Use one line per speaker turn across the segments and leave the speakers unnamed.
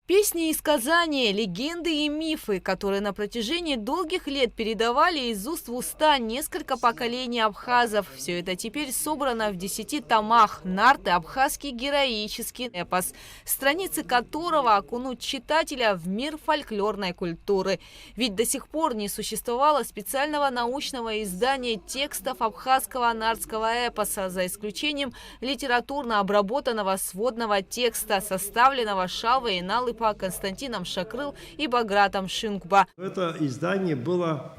Песни и сказания, легенды и мифы, которые на протяжении долгих лет передавали из уст в уста несколько поколений абхазов. Все это теперь собрано в 10 томах. Нарты – абхазский героический эпос, страницы которого окунут читателя в мир фольклорной культуры. Ведь до сих пор не существовало специального научного издания текстов абхазского нартского эпоса, за исключением литературно обработанного сводного текста, составленного Шалвой и Налыпа, Константином Шакрыл и Багратом Шинкба.
Это издание было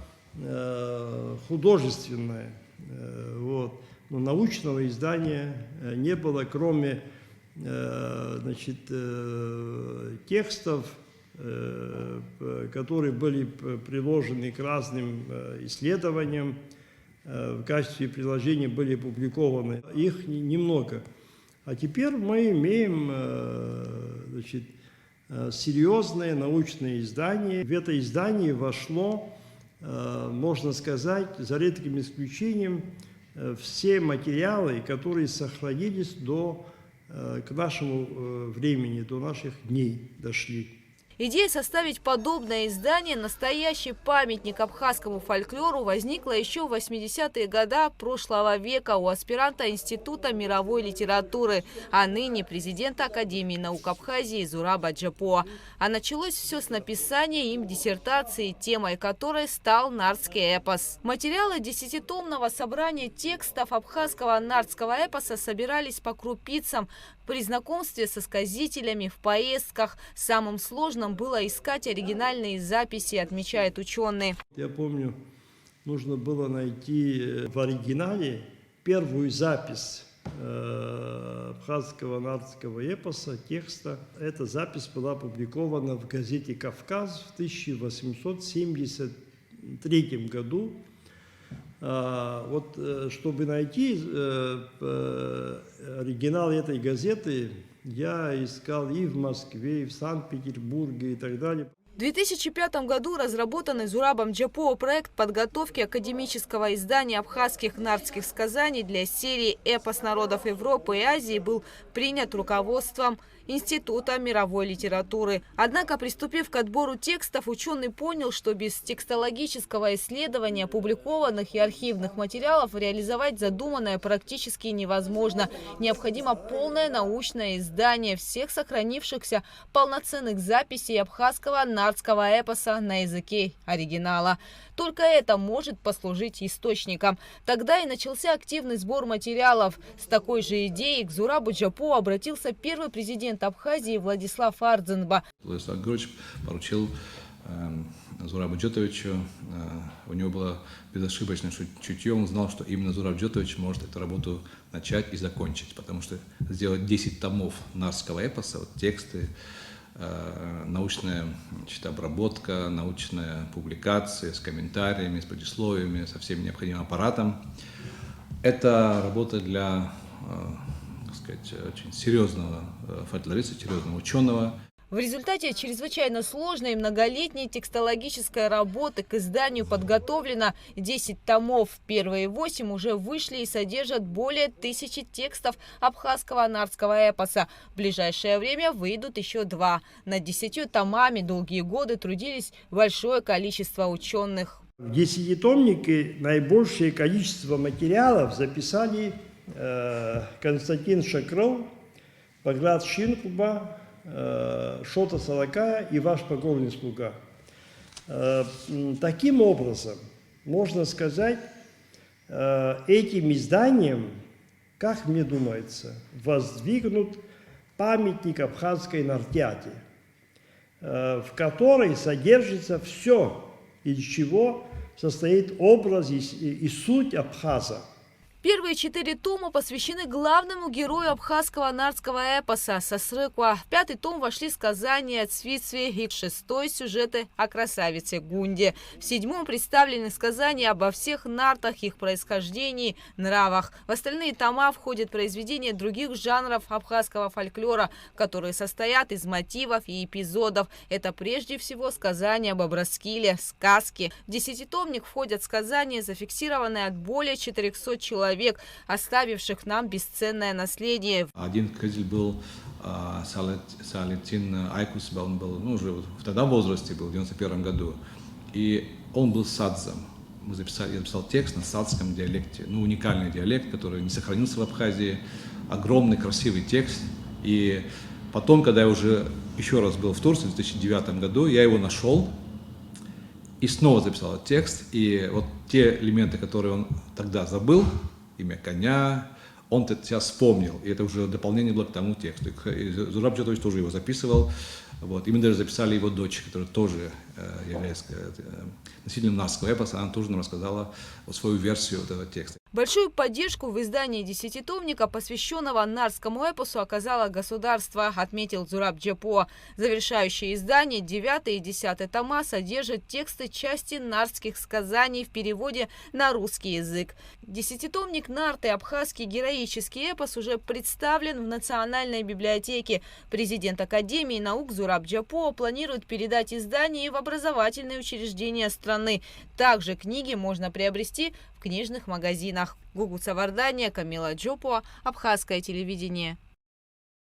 художественное, но научного издания не было, кроме текстов, которые были приложены к разным исследованиям, в качестве приложения были опубликованы. Их немного. А теперь мы имеем серьезное научное издание. В это издание вошло, можно сказать, за редким исключением, все материалы, которые сохранились к нашему времени, до наших дней дошли.
Идея составить подобное издание, настоящий памятник абхазскому фольклору, возникла еще в 80-е годы прошлого века у аспиранта Института мировой литературы, а ныне президента Академии наук Абхазии Зураба Джапоа. А началось все с написания им диссертации, темой которой стал нартский эпос. Материалы 10-томного собрания текстов абхазского нартского эпоса собирались по крупицам. При знакомстве со сказителями, в поездках самым сложным было искать оригинальные записи, отмечают ученые.
Я помню, нужно было найти в оригинале первую запись абхазского нартского эпоса, текста. Эта запись была опубликована в газете «Кавказ» в 1873 году. Чтобы найти оригинал этой газеты, я искал и в Москве, и в Санкт-Петербурге и так далее.
В 2005 году разработанный Зурабом Джапоа проект подготовки академического издания абхазских нартских сказаний для серии «Эпос народов Европы и Азии» был принят руководством Института мировой литературы. Однако, приступив к отбору текстов, ученый понял, что без текстологического исследования опубликованных и архивных материалов реализовать задуманное практически невозможно. Необходимо полное научное издание всех сохранившихся полноценных записей абхазского нартского эпоса на языке оригинала. Только это может послужить источником. Тогда и начался активный сбор материалов. С такой же идеей к Зурабу Джапоа обратился первый президент Абхазии Владислав Ардзенба.
Владислав Григорьевич поручил Зурабу Джотовичу, у него было безошибочное чутье, он знал, что именно Зураб Джотович может эту работу начать и закончить, потому что сделать 10 томов нартского эпоса, тексты, научная обработка, научная публикация с комментариями, с предисловиями, со всем необходимым аппаратом. Это работа для, очень серьезного фольклориста, серьезного ученого.
В результате чрезвычайно сложной и многолетней текстологической работы к изданию подготовлено 10 томов. Первые 8 уже вышли и содержат более 1000 текстов абхазского нартского эпоса. В ближайшее время выйдут еще 2. Над 10 томами долгие годы трудились большое количество ученых.
В 10-томнике наибольшее количество материалов записали Константин Шакрыл, Баграт Шинкба, Шота Салакая и ваш покорный слуга. Таким образом, можно сказать, этим изданием, как мне думается, воздвигнут памятник абхазской нартяте, в которой содержится все, из чего состоит образ и суть абхаза.
Первые 4 тома посвящены главному герою абхазского нартского эпоса Сасрыква. В 5-й том вошли сказания о Цвицве и в 6-й сюжеты о красавице Гунде. В 7-м представлены сказания обо всех нартах, их происхождении, нравах. В остальные тома входят произведения других жанров абхазского фольклора, которые состоят из мотивов и эпизодов. Это прежде всего сказания об Абраскиле, сказки. В 10-томник входят сказания, зафиксированные от более 400 человек, оставивших нам бесценное наследие.
Один сказитель был Салетин Айкус, он был, ну, уже тогда в возрасте был, в 91 году. И он был садзом. Я записал текст на садском диалекте, ну, уникальный диалект, который не сохранился в Абхазии. Огромный, красивый текст. И потом, когда я уже еще раз был в Турции в 2009 году, я его нашел и снова записал этот текст. И вот те элементы, которые он тогда забыл, имя коня, он это сейчас вспомнил. И это уже дополнение было к тому тексту. И Зураб Джотович тоже его записывал. Вот. И мы даже записали его дочь, которая тоже является носителем нарского эпоса. Она тоже нам рассказала вот свою версию этого текста.
Большую поддержку в издании десятитомника, посвященного нарскому эпосу, оказало государство, отметил Зураб Джапо. Завершающее издание, 9 и 10 тома, содержат тексты части нарских сказаний в переводе на русский язык. Десятитомник «Нарт» и абхазский героический эпос уже представлен в Национальной библиотеке. Президент Академии наук Зураб Джапо планирует передать издание в образовательные учреждения страны. Также книги можно приобрести в книжных магазинах. Гугу Цавардания, Камила Джопуа, Абхазское телевидение.